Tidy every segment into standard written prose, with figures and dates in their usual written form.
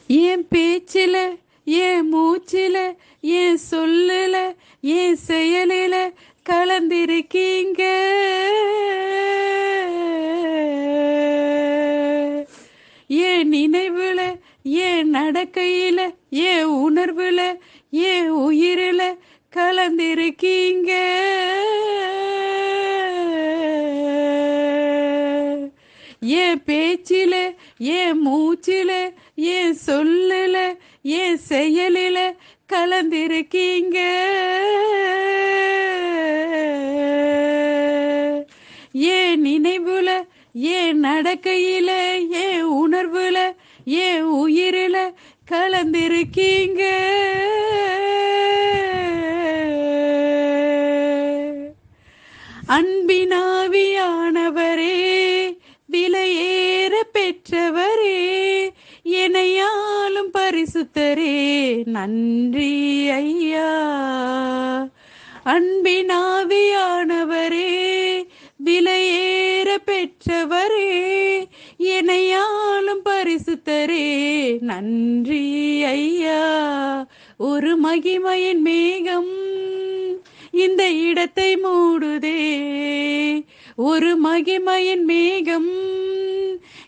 என் பேச்சில, என் மூச்சில, என் சொல்லுல, என் செயலில கலந்திருக்கீங்க. என் நினைவுல, என் நடக்கையில, என் உணர்வுல, என் உயிரில கலந்திருக்கீங்க. என் பேச்சில, என் மூச்சில, என் சொல்லுல, என் செயலில கலந்திருக்கீங்க. என் நினைவுல, என் நடக்கையில, என் உணர்வுல, என் உயிரில கலந்திருக்கீங்க. அன்பினாவியானவரே, விலையேற பெற்றவரே, என்னையாலும் பரிசுத்தரே, நன்றி ஐயா. அன்பினாவியானவரே, விலையேற பெற்றவரே, என்னையாலும் பரிசுத்தரே, நன்றி ஐயா. ஒரு மகிமையின் மேகம் இந்த இடத்தை மூடுதே, ஒரு மகிமையின் மேகம்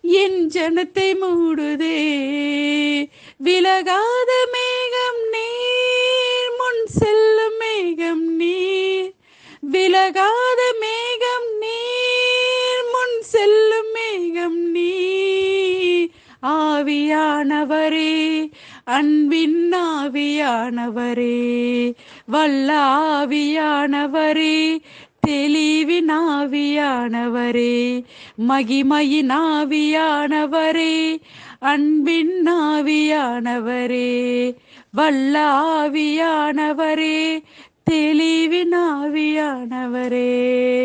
என் ஜனத்தை மூடுதே. விலகாத மேகம் நீர், முன் செல்லும் மேகம் நீர். விலகாத மேகம் நீர், முன் செல்லும் மேகம் நீர். ஆவியானவரே, அன்பின் ஆவியானவரே, வல்ல ஆவியானவரே, தெளிவின் ஆவியானவரே, மகிமையின் ஆவியானவரே, அன்பின் ஆவியானவரே, வல்ல ஆவியானவரே, தெளிவின் ஆவியானவரே.